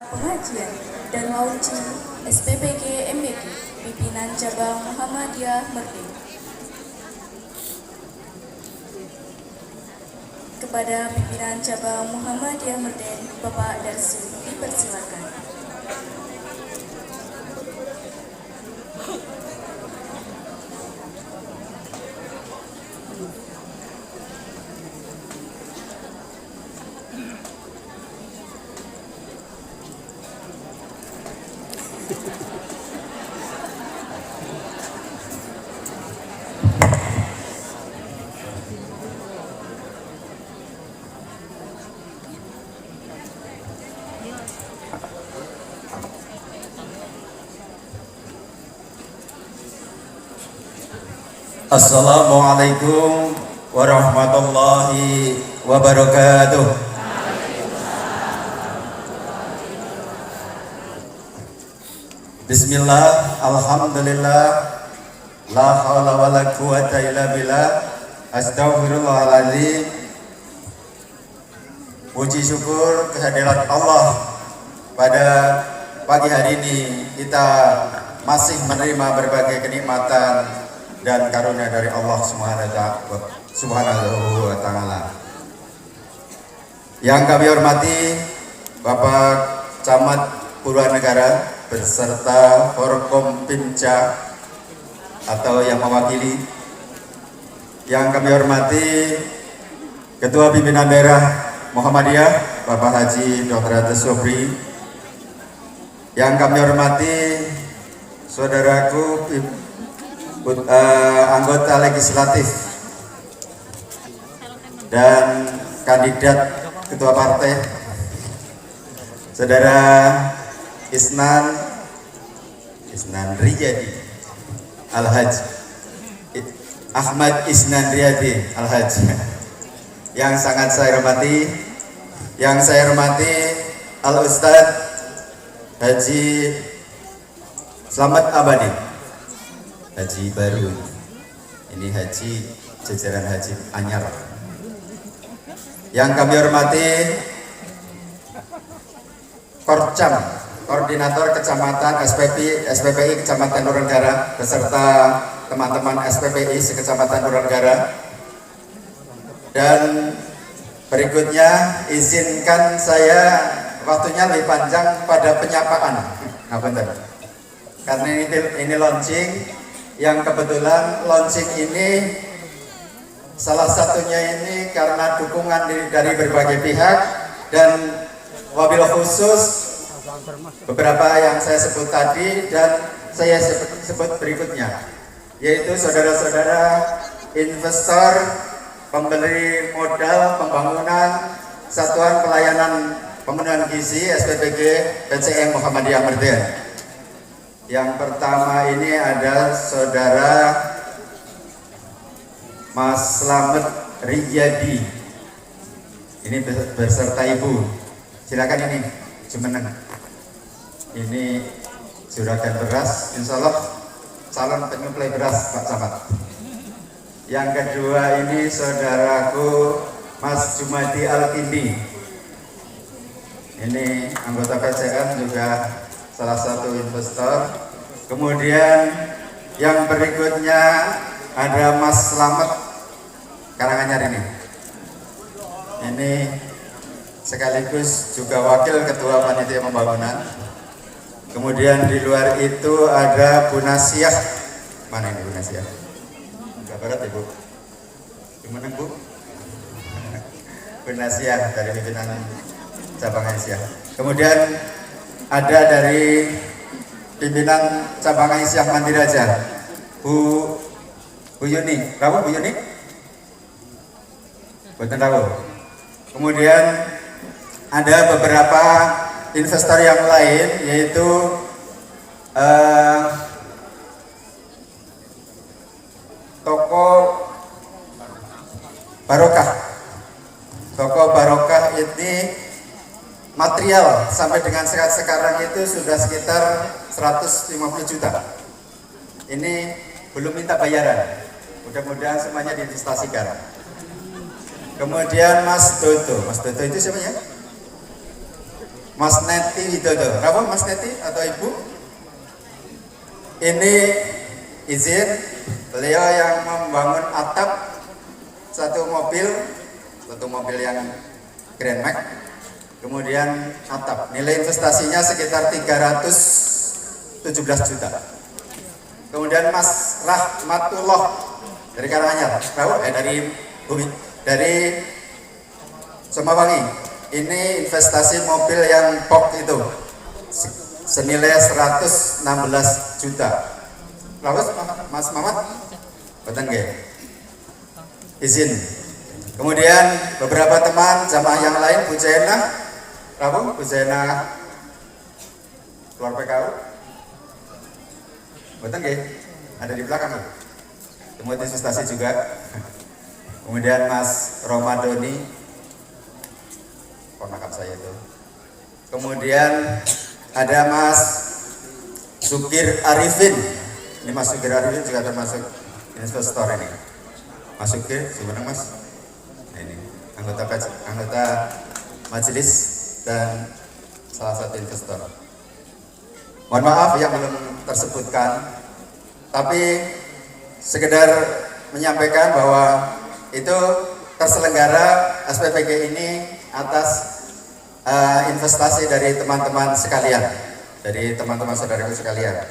Pengajian dan launching SPPG MBG Pimpinan Cabang Muhammadiyah Mertin. Kepada Pimpinan Cabang Muhammadiyah Mertin, Bapak Darsu, dipersilakan. Assalamualaikum warahmatullahi wabarakatuh. Bismillah, alhamdulillah, la hawla wa la quwata illa billah, astaghfirullahaladzim. Puji syukur kehadirat Allah pada pagi hari ini kita masih menerima berbagai kenikmatan dan karunia dari Allah Subhanahu wa Ta'ala. Yang kami hormati Bapak Camat Purwanegara beserta Forkompimca atau yang mewakili. Yang kami hormati Ketua Pimpinan Daerah Muhammadiyah Bapak Haji Dr. Atas Sobri. Yang kami hormati saudaraku anggota legislatif dan kandidat ketua partai, saudara Isnan Riyadi Al-Haj Ahmad Isnan Riyadi Al-Haj, yang sangat saya hormati, Al-Ustadz Haji Slamet Abadi Haji baru, ini haji jajaran haji anyar. Yang kami hormati Korcam, Koordinator Kecamatan SPPI Kecamatan Nurengara beserta teman-teman SPPI sekecamatan Nurengara. Dan berikutnya izinkan saya waktunya lebih panjang pada penyapaan. Karena ini launching, yang kebetulan launching ini salah satunya ini karena dukungan dari berbagai pihak, dan wabil khusus beberapa yang saya sebut tadi dan saya sebut berikutnya, yaitu saudara-saudara investor, pemberi modal pembangunan Satuan Pelayanan Pemenuhan Gizi SPPG PCM Muhammadiyah Mertin. Yang pertama ini ada saudara Mas Slamet Riyadi, ini beserta ibu. Silakan ini Jumeneng. Ini juragan beras, insya Allah calon penyuplai beras Pak Camat. Yang kedua ini saudaraku Mas Jumadi Al-Kindi, ini anggota PCM juga salah satu investor. Kemudian yang berikutnya ada Mas Slamet Karanganyar, ini sekaligus juga wakil ketua panitia pembangunan. Kemudian di luar itu ada Bu Nasiah, mana ini Bu Nasiah? Enggak barat ya Bu? Gimana Bu? Bu Nasiah dari pimpinan cabang Aisyah. Kemudian ada dari pimpinan cabang Aisyah Mandiraja, Bu Yuni, tahu Bu Yuni? Betul tahu. Kemudian ada beberapa investor yang lain, yaitu toko Barokah. Toko Barokah ini material sampai dengan sekarang itu sudah sekitar 150 juta. Ini belum minta bayaran. Mudah-mudahan semuanya diinvestasikan. Kemudian Mas Toto itu siapa ya? Mas Neti Widodo. Rabu Mas Neti atau Ibu? Ini izin beliau yang membangun atap satu mobil yang Grand Max, kemudian atap. Nilai investasinya sekitar 317 juta. Kemudian Mas Rahmatullah dari Karanganyar, dari Bumi, dari Sumbawangi. Ini investasi mobil yang POK itu senilai 116 juta. Lalu Mas Mamat, betul nggih? Izin. Kemudian beberapa teman jamaah yang lain, Bu Zainah, Bu Zainah keluar PKU, betul nggih? Ada di belakang. Kemudian investasi juga. Kemudian Mas Romadoni, ponakan saya itu. Kemudian ada Mas Sukir Arifin. Ini Mas Sukir Arifin juga termasuk investor ini. Mas Sukir, sebenarnya Mas. Nah, ini anggota majelis dan salah satu investor. Mohon maaf yang belum tersebutkan, tapi sekedar menyampaikan bahwa itu terselenggara SPPG ini atas investasi dari teman-teman sekalian, dari teman-teman saudaraku sekalian.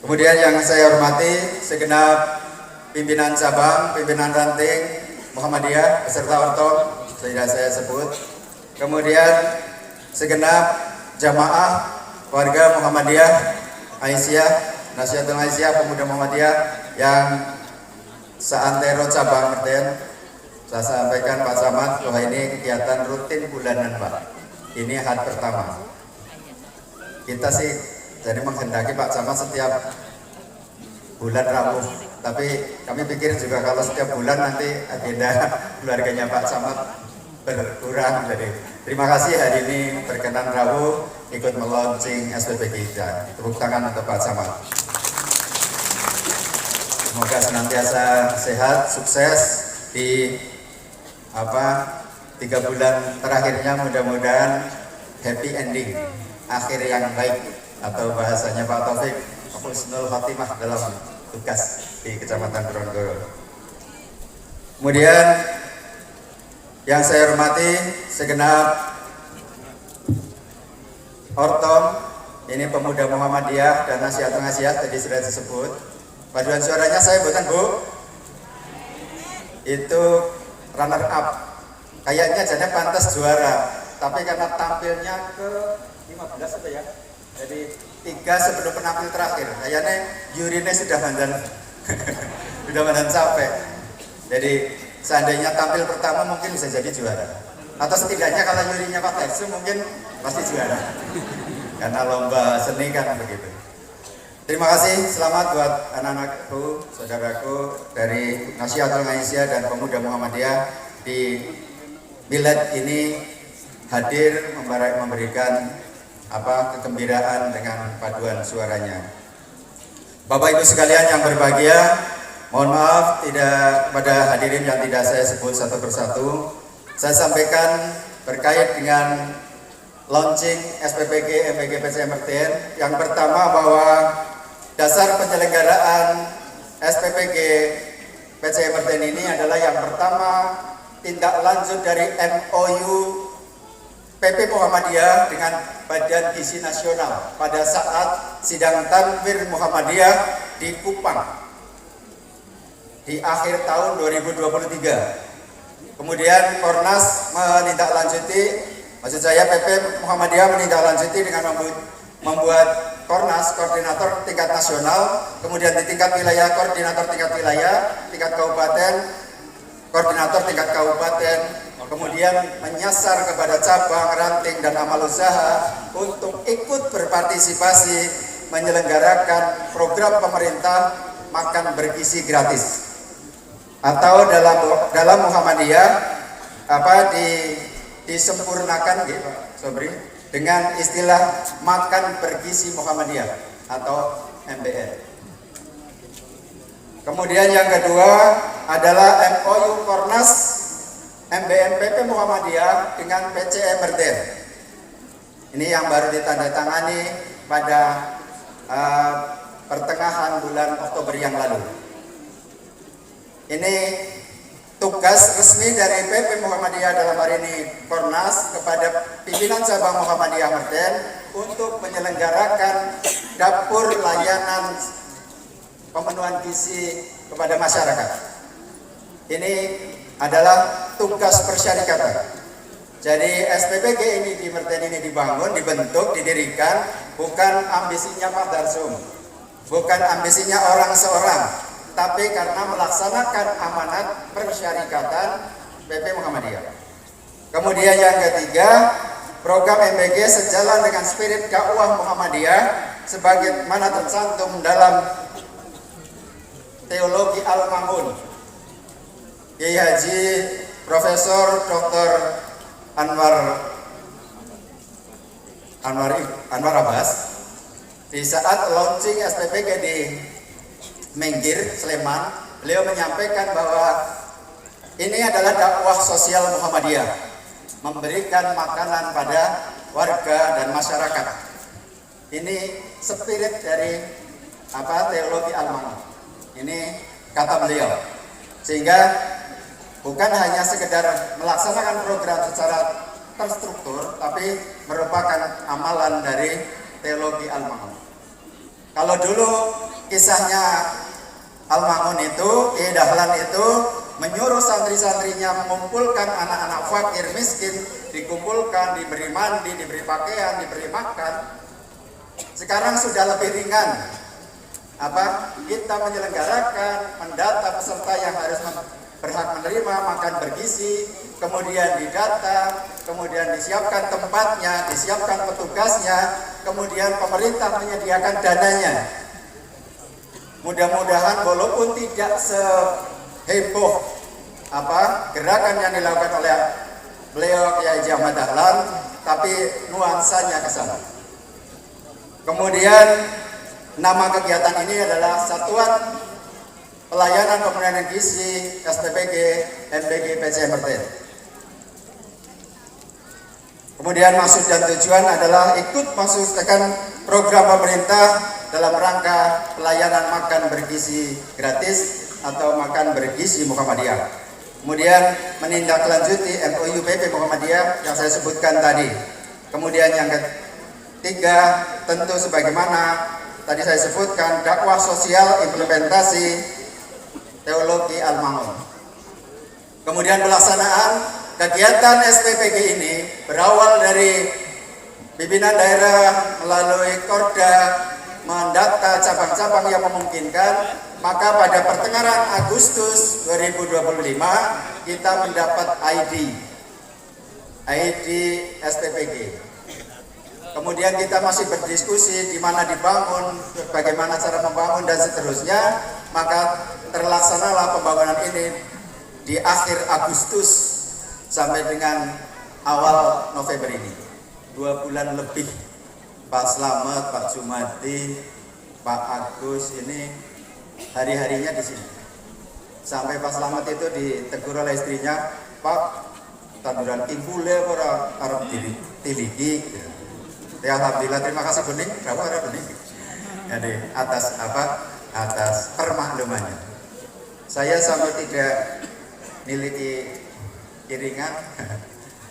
Kemudian yang saya hormati segenap pimpinan cabang, pimpinan ranting Muhammadiyah beserta ortom sudah saya sebut. Kemudian segenap jamaah warga Muhammadiyah Aisyah, Nasihatul Aisyah Pemuda Muhammadiyah yang seantero cabang Merten. Saya sampaikan Pak Camat bahwa ini kegiatan rutin bulanan Pak. Ini hari pertama. Kita sih jadi menghendaki Pak Camat setiap bulan Rabu. Tapi kami pikir juga kalau setiap bulan nanti agenda keluarganya Pak Camat berkurang. Jadi terima kasih hari ini berkenan Rabu ikut meluncing SPPG kita. Tepuk tangan untuk Pak Camat. Semoga senantiasa sehat, sukses di 3 bulan terakhirnya, mudah-mudahan happy ending, akhir yang baik, atau bahasanya Pak Taufik, husnul khatimah dalam tugas di Kecamatan Grogol. Kemudian yang saya hormati segenap ortom, ini Pemuda Muhammadiyah dan Nasihatul Aisyah tadi sudah disebut. Paduan suaranya saya bukan Bu, itu runner up, kayaknya jadi pantas juara, tapi karena tampilnya ke 15 itu ya, jadi 3 sebelum penampil terakhir, kayaknya yurinya sudah mandan capek. Jadi seandainya tampil pertama mungkin bisa jadi juara, atau setidaknya kalau yurinya Pak Tersu mungkin pasti juara, karena lomba seni kan begitu. Terima kasih, selamat buat anak-anakku, saudaraku dari Nasihatul Aisyah dan Pemuda Muhammadiyah di milad ini hadir memberikan kegembiraan dengan paduan suaranya. Bapak Ibu sekalian yang berbahagia, mohon maaf tidak pada hadirin yang tidak saya sebut satu persatu. Saya sampaikan terkait dengan launching SPPG MPG PCM Merten. Yang pertama bahwa dasar penyelenggaraan SPPG PCM Merten ini adalah yang pertama tindak lanjut dari MOU PP Muhammadiyah dengan Badan Gizi Nasional pada saat sidang tanwir Muhammadiyah di Kupang di akhir tahun 2023. Kemudian Kornas menindaklanjuti, maksud saya PP Muhammadiyah menindaklanjuti dengan membuat Kornas, koordinator tingkat nasional, kemudian di tingkat wilayah, koordinator tingkat wilayah, tingkat kabupaten, koordinator tingkat kabupaten, kemudian menyasar kepada cabang, ranting, dan amal usaha untuk ikut berpartisipasi menyelenggarakan program pemerintah makan bergizi gratis. Atau dalam Muhammadiyah disempurnakan gitu, Sobri, dengan istilah makan bergizi Muhammadiyah atau MBR. Kemudian yang kedua adalah MOU Kornas MBMPP Muhammadiyah dengan PCM Merten. Ini yang baru ditandatangani pada pertengahan bulan Oktober yang lalu. Ini tugas resmi dari PP Muhammadiyah dalam hari ini Kornas kepada pimpinan cabang Muhammadiyah Merten untuk menyelenggarakan dapur layanan pemenuhan gizi kepada masyarakat. Ini adalah tugas persyarikatan. Jadi SPPG ini di Merten ini dibangun, dibentuk, didirikan bukan ambisinya Pak Darsum, bukan ambisinya orang seorang, tapi karena melaksanakan amanat persyarikatan PP Muhammadiyah. Kemudian yang ketiga, program MBG sejalan dengan spirit dakwah Muhammadiyah sebagaimana tercantum dalam Teologi Al-Ma'mun Kiai Haji Profesor Dr. Anwar Abbas di saat launching SPPG di Menggir, Sleman. Beliau menyampaikan bahwa ini adalah dakwah sosial Muhammadiyah, memberikan makanan pada warga dan masyarakat. Ini spirit dari Teologi Al-Ma'mun. Ini kata beliau. Sehingga bukan hanya sekedar melaksanakan program secara terstruktur, tapi merupakan amalan dari Teologi Al-Ma'mun. Kalau dulu kisahnya Al-Ma'mun itu, Kiai Dahlan itu menyuruh santri-santrinya mengumpulkan anak-anak fakir miskin, dikumpulkan, diberi mandi, diberi pakaian, diberi makan. Sekarang sudah lebih ringan. Kita menyelenggarakan mendata peserta yang harus berhak menerima makan bergizi, kemudian didata, kemudian disiapkan tempatnya, disiapkan petugasnya, kemudian pemerintah menyediakan dananya. Mudah-mudahan walaupun tidak seheboh gerakan yang dilakukan oleh beliau Kiai Haji Ahmad Dahlan, tapi nuansanya ke sana. Kemudian nama kegiatan ini adalah Satuan Pelayanan Pemenuhan Gizi SPPG MBG PC Merten. Kemudian maksud dan tujuan adalah ikut mensukseskan program pemerintah dalam rangka pelayanan makan bergizi gratis atau makan bergizi Muhammadiyah. Kemudian menindaklanjuti MOU PP Muhammadiyah yang saya sebutkan tadi. Kemudian yang ketiga, tentu sebagaimana tadi saya sebutkan, dakwah sosial implementasi Teologi Al-Ma'mun. Kemudian pelaksanaan kegiatan SPPG ini berawal dari pimpinan daerah melalui Korda mendata cabang-cabang yang memungkinkan, maka pada pertengahan Agustus 2025 kita mendapat ID SPPG. Kemudian kita masih berdiskusi di mana dibangun, bagaimana cara membangun dan seterusnya. Maka terlaksanalah pembangunan ini di akhir Agustus sampai dengan awal November ini. 2 bulan lebih. Pak Slamet, Pak Jumadi, Pak Agus ini hari-harinya di sini. Sampai Pak Slamet itu ditegur oleh istrinya, Pak, tanduran kimpule ora arep diligi. Ya, alhamdulillah, terima kasih Bening. Berapa ada Bening? Jadi atas permaklumannya. Saya sampai tidak miliki iringan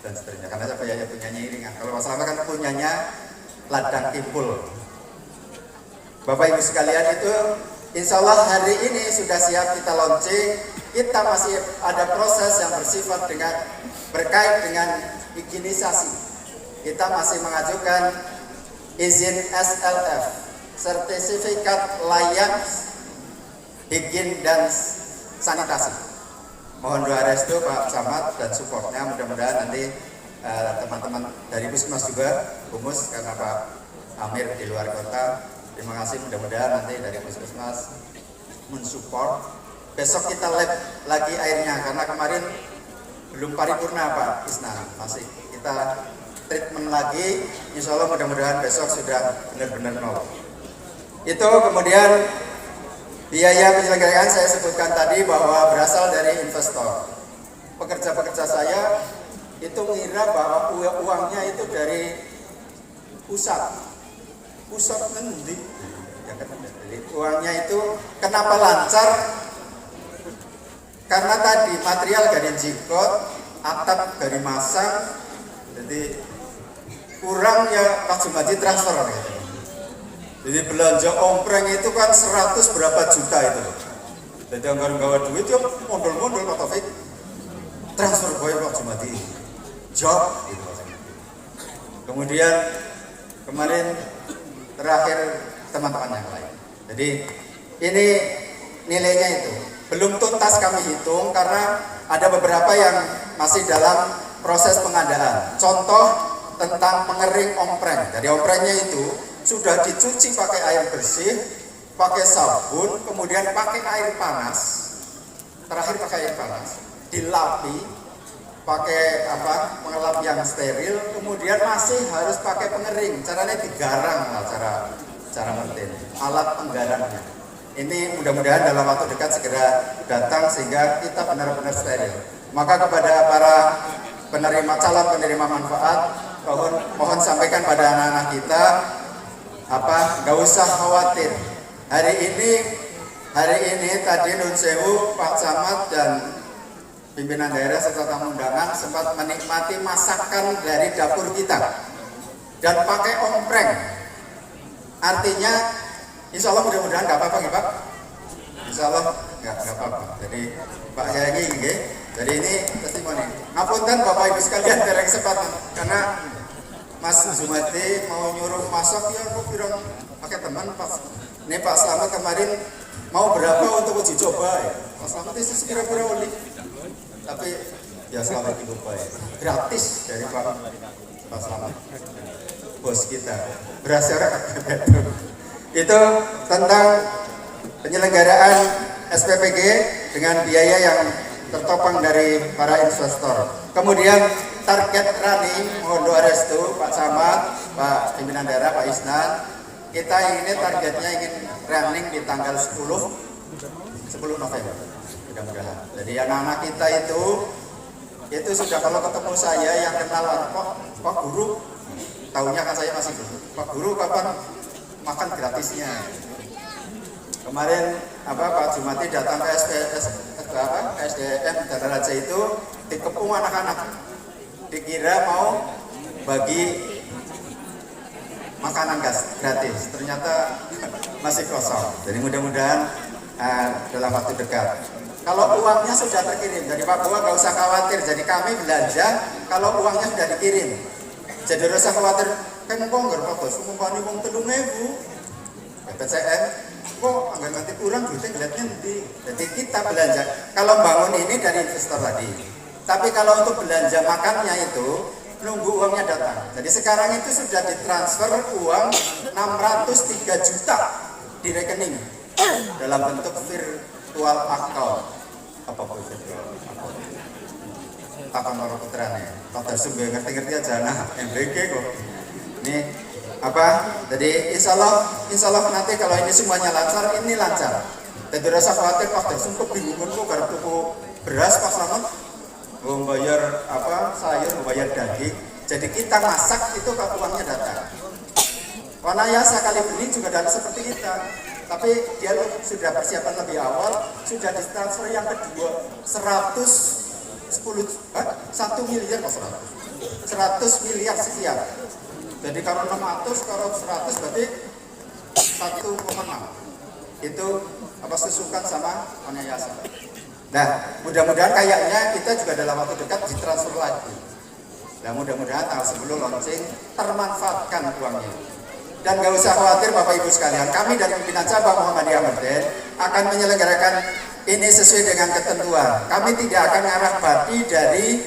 dan seterusnya, karena saya punyanya iringan. Kalau masalah kan punyanya ladang kimpul. Bapak Ibu sekalian, itu insya Allah hari ini sudah siap kita launching. Kita masih ada proses yang bersifat berkait dengan higienisasi. Kita masih mengajukan izin SLF, sertifikat layak higien dan sanitasi. Mohon doa restu Pak Camat dan supportnya, mudah-mudahan nanti teman-teman dari Puskesmas juga, Humus karena Pak Amir di luar kota. Terima kasih, mudah-mudahan nanti dari Puskesmas mensupport. Besok kita lab lagi airnya karena kemarin belum paripurna Pak Isna, masih kita treatment lagi. Insya Allah mudah-mudahan besok sudah benar-benar nol. Itu kemudian biaya penyelenggaraan saya sebutkan tadi bahwa berasal dari investor. Pekerja-pekerja saya itu mengira bahwa uangnya itu dari pusat nanti ya kan. Jadi uangnya itu kenapa lancar? Karena tadi material dari jikot, atap dari masang, jadi kurang ya Pak Jumadi transfer gitu. Jadi belanja ompreng itu kan 100 berapa juta itu. Jadi anggaran gawa duit ya mondol-mondol Pak Taufik transfer boy Pak Jumadi job gitu. Kemudian kemarin terakhir teman-teman yang lain. Jadi ini nilainya itu belum tuntas kami hitung karena ada beberapa yang masih dalam proses pengadaan. Contoh tentang pengering ompreng. Jadi omprengnya itu sudah dicuci pakai air bersih, pakai sabun, kemudian pakai air panas. Terakhir pakai air panas, dilapi, pakai pengelap yang steril, kemudian masih harus pakai pengering. Caranya digarang lah cara mesin, alat penggarangnya. Ini mudah-mudahan dalam waktu dekat segera datang sehingga kita benar-benar steril. Maka kepada para calon penerima manfaat, mohon sampaikan pada anak-anak kita, nggak usah khawatir. Hari ini tadi Nun Sewu, Pak Camat dan pimpinan daerah serta tamu undangan sempat menikmati masakan dari dapur kita dan pakai ompreng. Artinya insya Allah mudah-mudahan nggak apa-apa, Pak. Insya Allah nggak apa-apa. Jadi Pak saya ini, jadi ini testimoni. Ngapunten Bapak Ibu sekalian dari kesempatan karena Mas Zumati mau nyuruh masak ya aku bilang pakai teman Pak. Ini Pak Slamet kemarin mau berapa untuk uji coba ya. Pak Slamet itu sekira-kira oli. Tapi ya selamat lupa ya. Gratis dari Pak Slamet. Bos kita. Berasyarat itu tentang penyelenggaraan SPPG dengan biaya yang tertopang dari para investor. Kemudian target running, mohon doa restu Pak Camat, Pak pimpinan daerah, Pak Isnan. Kita ini targetnya ingin running di tanggal 10 November. Mudah-mudahan. Jadi anak-anak kita itu sudah kalau ketemu saya yang kenal Pak Guru, tahunya kan saya masih dulu. Pak Guru kapan makan gratisnya? Kemarin Pak Jumati datang ke SDM Dara Raja itu dikepung anak-anak, dikira mau bagi makanan gratis, ternyata masih kosong. Jadi mudah-mudahan dalam waktu dekat. Kalau uangnya sudah terkirim dari Pak Bawa nggak usah khawatir. Jadi kami belanja kalau uangnya sudah dikirim. Jadi rasa khawatir kan nggak Pak Bos, ngomongin uang 3.000 BPCM kok nggak nanti kurang duitnya ngeliatnya nanti. Jadi kita belanja kalau bangun ini dari investor tadi, tapi kalau untuk belanja makannya itu nunggu uangnya datang. Jadi sekarang itu sudah ditransfer uang 603 juta di rekening dalam bentuk virtual account. Apa virtual account? Takon orang putranya pada sumber ngerti-ngerti aja nah MBG kok ini jadi insya Allah nanti kalau ini semuanya lancar, ini lancar. Jadi rasa khawatir Pak Darsum kebingungan kok karena tuku beras Pak Slamet mau bayar sayur, mau bayar daging. Jadi kita masak itu kalau uangnya datang. Wanayasa kali ini juga ada seperti kita, tapi dia sudah persiapan lebih awal, sudah ditransfer yang kedua 1 miliar kok 100 miliar sekian. Jadi kalau 600 kalau 100 berarti 1,6. Itu sesukan sama Wanayasa. Nah, mudah-mudahan kayaknya kita juga dalam waktu dekat ditransfer lagi. Dan mudah-mudahan tanggal 10 launching termanfaatkan uangnya. Dan gak usah khawatir Bapak Ibu sekalian, kami dari pimpinan cabang Muhammadiyah Merden akan menyelenggarakan ini sesuai dengan ketentuan. Kami tidak akan ngarah badi dari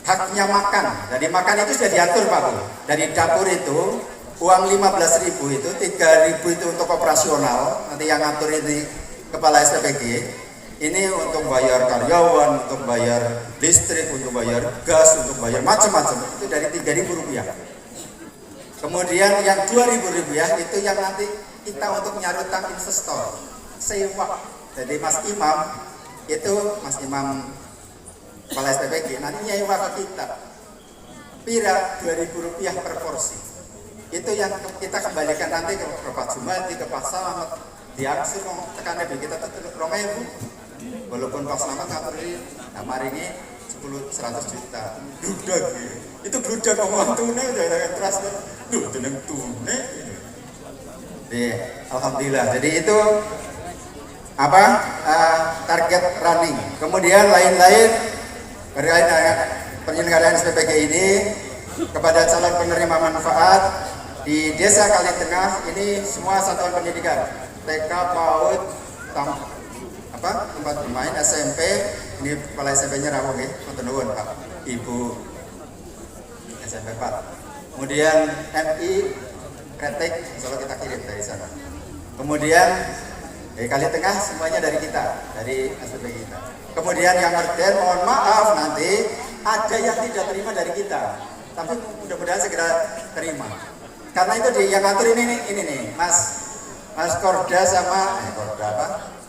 haknya makan. Jadi makan itu sudah diatur Pak Bu. Dari dapur itu uang 15.000 itu 3.000 itu untuk operasional. Nanti yang ngatur ini kepala SPPG. Ini untuk bayar karyawan, untuk bayar listrik, untuk bayar gas, untuk bayar macam-macam. Itu dari 3.000 rupiah. Kemudian yang 2.000 rupiah itu yang nanti kita untuk nyarutkan investor sewa. Jadi Mas Imam kepala SPPG nanti nyewa ke kita pira 2.000 rupiah per porsi. Itu yang kita kembalikan nanti ke Pak Jumadi, ke Pak Selamat, diaksir tekan kita tetap 2.000. Walaupun Pak Selamat ngaturi, nah mari ini 100 juta. Dudak gitu. Itu dudak ngomong tunai udah ada trust. Duh, tenang tunai. Alhamdulillah. Jadi itu apa target running. Kemudian lain-lain berkait dengan penyelenggaraan SPPG ini kepada calon penerima manfaat di Desa Kalitengah ini semua satuan pendidikan TK, PAUD, tempat bermain, SMP. Ini kepala SMP-nya rawuh nggih, matur nuwun Pak. Ibu SMP 4. Kemudian MI Kretek, insyaallah kita kirim dari sana. Kemudian dari Kalitengah semuanya dari kita, dari SPP kita. Kemudian yang Merden, mohon maaf nanti ada yang tidak terima dari kita, tapi mudah-mudahan segera terima. Karena itu yang ngatur ini nih, Mas Korda sama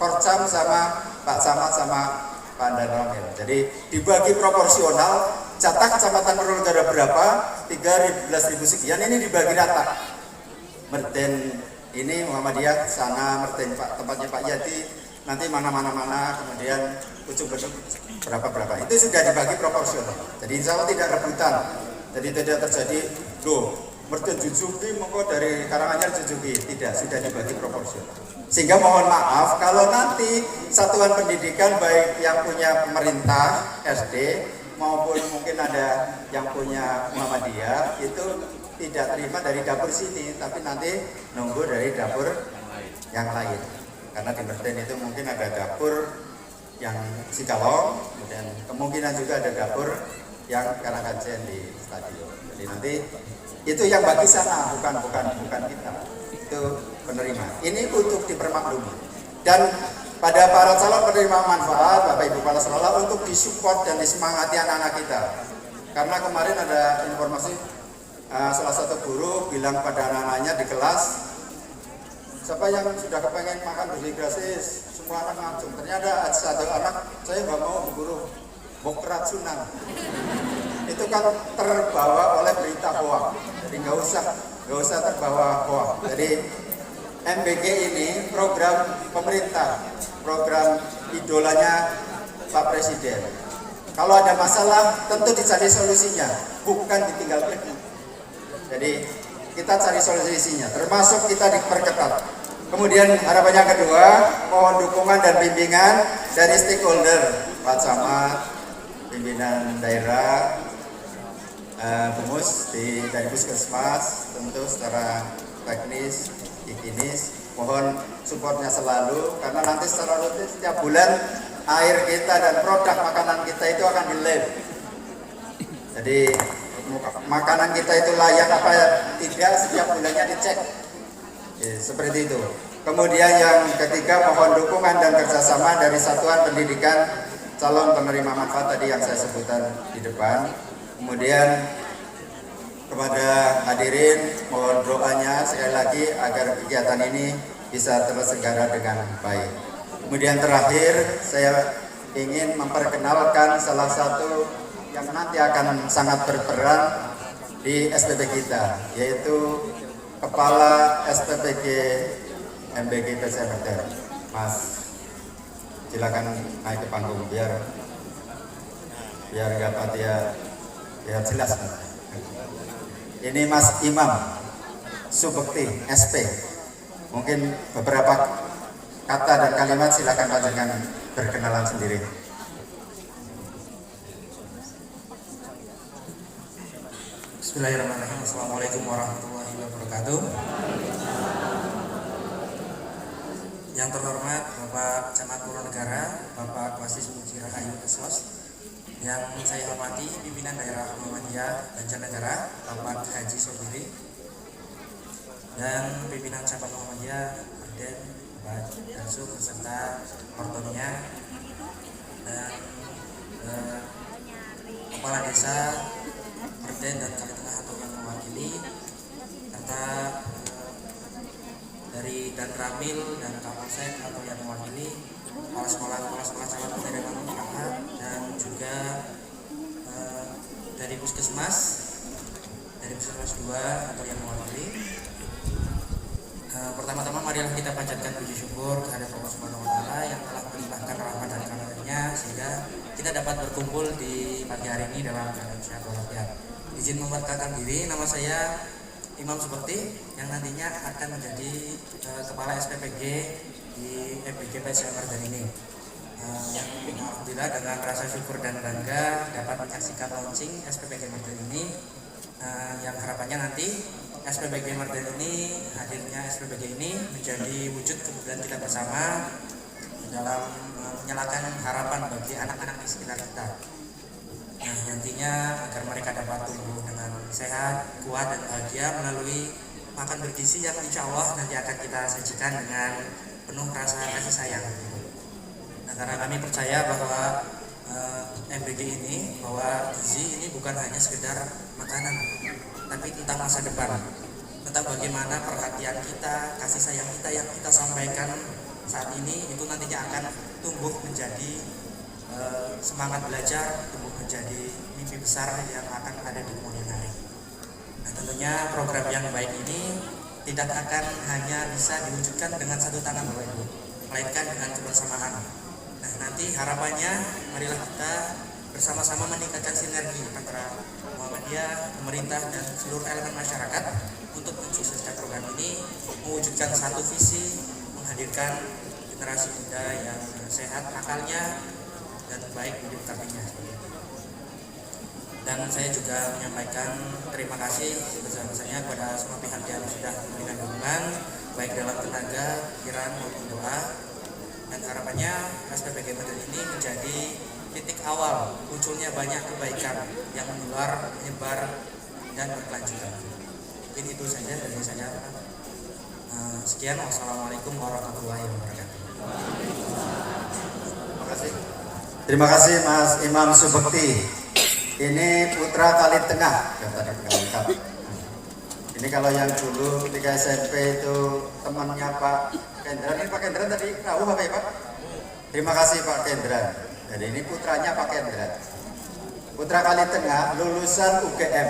Korcam sama Pak Camat sama Pak Dan Ramil. Jadi dibagi proporsional, jatah kecamatan Purwodara berapa, 13.000 sekian, ini dibagi rata. Merden ini Muhammadiyah sana, Merden tempatnya Pak Yadi, nanti mana, kemudian Ujung Beduk berapa. Itu sudah dibagi proporsional. Jadi insya Allah tidak rebutan. Jadi tidak terjadi, Merden Jujuki, monggo dari Karanganyar Jujuki. Tidak, sudah dibagi proporsional. Sehingga mohon maaf kalau nanti satuan pendidikan baik yang punya pemerintah SD maupun mungkin ada yang punya Muhammadiyah itu tidak terima dari dapur sini, tapi nanti nunggu dari dapur yang lain. Karena di Merden itu mungkin ada dapur yang Sikalong, kemudian kemungkinan juga ada dapur yang Karangkajen di stadion. Jadi nanti itu yang bagi sana, bukan kita. Itu penerima. Ini untuk dipermaklumi. Dan pada para calon penerima manfaat, Bapak Ibu Kepala Sekolah untuk disupport dan disemangati anak-anak kita. Karena kemarin ada informasi salah satu guru bilang pada anak-anaknya di kelas, siapa yang sudah kepengen makan bersih gratis, semua anak ngacung. Ternyata ada satu anak, saya nggak mau guru, mau keracunan. Itu kan terbawa oleh berita hoax. Jadi nggak usah terbawa hoax. Jadi MBG ini program pemerintah, program idolanya Pak Presiden. Kalau ada masalah tentu dicari solusinya, bukan ditinggal pergi. Jadi kita cari solusinya, termasuk kita diperketat. Kemudian harapan yang kedua, mohon dukungan dan bimbingan dari stakeholder, Pak Camat, pimpinan daerah, Bumus dari Puskesmas, tentu secara teknis, higienis, mohon supportnya selalu karena nanti secara rutin setiap bulan air kita dan produk makanan kita itu akan di lab. Jadi makanan kita itu layak apa tidak setiap bulannya dicek. Seperti itu. Kemudian yang ketiga, mohon dukungan dan kerjasama dari satuan pendidikan calon penerima manfaat tadi yang saya sebutkan di depan. Kemudian kepada hadirin mohon doanya sekali lagi agar kegiatan ini bisa terselenggara dengan baik. Kemudian terakhir saya ingin memperkenalkan salah satu yang nanti akan sangat berperan di SPP kita, yaitu Kepala SPPG MBG PC Merden. Mas, silakan naik ke panggung biar dapat ya jelas. Ini Mas Imam Subekti SP. Mungkin beberapa kata dan kalimat silakan panjenengan berkenalan sendiri. Bismillahirrahmanirrahim. Assalamualaikum warahmatullahi wabarakatuh. Yang terhormat Bapak Camat Purwonegara, Bapak Wasis Muji Rahayu Kesos, yang saya hormati pimpinan daerah Muhammadiyah Banjarnegara, Bapak Haji Sobiri, dan pimpinan cabang Muhammadiyah Merden, Bapak Dansu beserta ortonnya, dan kepala desa Merden dan Kalitengah atau yang mewakili, serta dari Dan Ramil dan Kapolsek atau yang mewakili, kepala sekolah calon penerima manfaat, dan juga dari Puskesmas, dari Siswas 2 atau yang mewakili. Pertama-tama marilah kita panjatkan puji syukur kehadirat Allah Subhanahu wa taala yang telah melimpahkan rahmat dan karunia sehingga kita dapat berkumpul di pagi hari ini dalam keadaan sehat walafiat. Izin memperkenalkan diri, nama saya Imam Subakti yang nantinya akan menjadi kepala SPPG di FPG PCM Mardan ini. Yang alhamdulillah dengan rasa syukur dan bangga dapat menyaksikan launching SPPG Mardan ini, yang harapannya nanti SPPG Mardan ini, hadirnya SPPG ini menjadi wujud kebudayaan kita bersama dalam menyalakan harapan bagi anak-anak di sekitar kita. Nah, nantinya agar mereka dapat tumbuh dengan sehat, kuat dan bahagia melalui makan bergizi yang insya Allah nanti akan kita sajikan dengan penuh rasa kasih sayang. Nah, karena kami percaya bahwa MBG ini, bahwa gizi ini bukan hanya sekedar makanan, tapi tentang masa depan, tentang bagaimana perhatian kita, kasih sayang kita yang kita sampaikan saat ini itu nantinya akan tumbuh menjadi semangat belajar, tumbuh menjadi mimpi besar yang akan ada di kemudian hari. Nah, tentunya program yang baik ini tidak akan hanya bisa diwujudkan dengan satu tangan Bapak Ibu, melainkan dengan kebersamaan. Nah, nanti harapannya marilah kita bersama-sama meningkatkan sinergi antara Muhammadiyah, pemerintah dan seluruh elemen masyarakat untuk mensukseskan program ini, mewujudkan satu visi, menghadirkan generasi muda yang sehat akalnya dan baik hidup kartinya. Dan saya juga menyampaikan terima kasih sebesar-besarnya kepada semua pihak yang sudah memberikan dukungan baik dalam tenaga, pikiran maupun doa. Dan harapannya SPPG Mardan ini menjadi titik awal munculnya banyak kebaikan yang menular, menyebar dan berkelanjutan. Mungkin itu saja dari saya. Sekian, wassalamualaikum warahmatullahi wabarakatuh. Terima kasih Mas Imam Subakti. Ini putra Kali Tengah yang tadi lengkap. Ini kalau yang dulu ketika SMP itu temannya Pak Kendran. Ini Pak Kendran tadi tahu Bapak ya Pak? Terima kasih Pak Kendran. Jadi ini putranya Pak Kendran. Putra Kali Tengah lulusan UGM.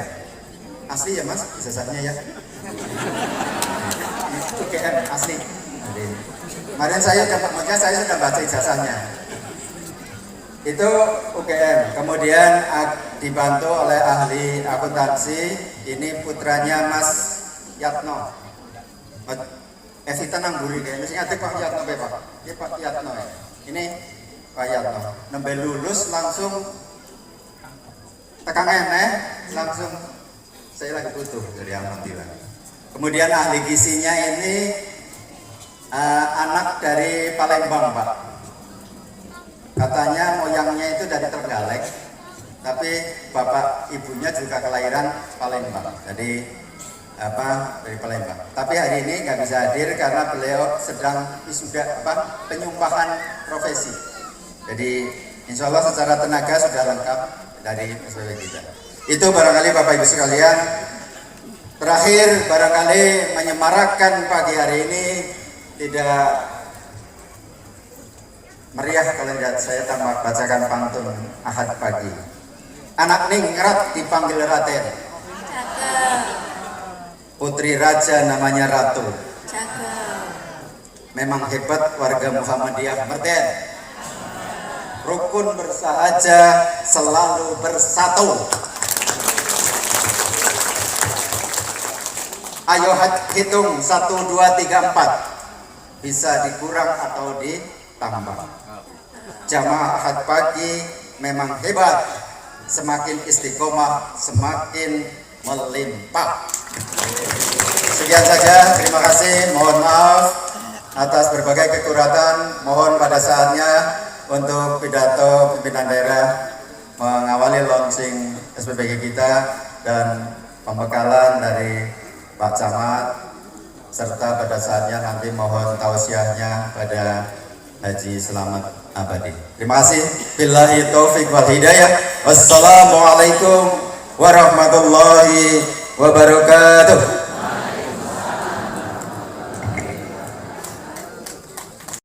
Asli ya Mas, ijazahnya ya. UGM asli. Jadi, kemarin saya sudah baca ijazahnya. Itu UGM, kemudian dibantu oleh ahli akuntansi. Ini putranya Mas Yatno, Evita Nangguri kayaknya masih ngerti Pak Yatno Pak. Ini Pak Yatno ya. Ini Pak Yatno. Nembe lulus langsung tekan langsung saya lagi butuh dari alhamdulillah. Kemudian ahli gizinya ini anak dari Palembang Pak. Katanya moyangnya itu dari Trenggalek, tapi bapak ibunya juga kelahiran Palembang. Jadi dari Palembang. Tapi hari ini nggak bisa hadir karena beliau sedang wisuda penyumpahan profesi. Jadi insya Allah secara tenaga sudah lengkap dari SPPG kita. Itu barangkali Bapak Ibu sekalian. Terakhir barangkali menyemarakkan pagi hari ini tidak meriah kalau tidak saya tambah bacakan pantun Ahad pagi. Anak ningrat dipanggil Raden. Cakep. Putri raja namanya Ratu. Cakep. Memang hebat warga Muhammadiyah Mardan. Rukun bersahaja, selalu bersatu. Ayo hitung 1, 2, 3, 4. Bisa dikurang atau ditambah. Jamaah Ahad pagi memang hebat. Semakin istiqomah, semakin melimpah. Sekian saja, terima kasih. Mohon maaf atas berbagai kekuratan. Mohon pada saatnya untuk pidato pimpinan daerah mengawali launching SPPG kita dan pembekalan dari Pak Camat, serta pada saatnya nanti mohon tausiahnya pada Haji Selamat Abadi. Terima kasih. Billahi taufik wal hidayah. Wassalamualaikum warahmatullahi wabarakatuh.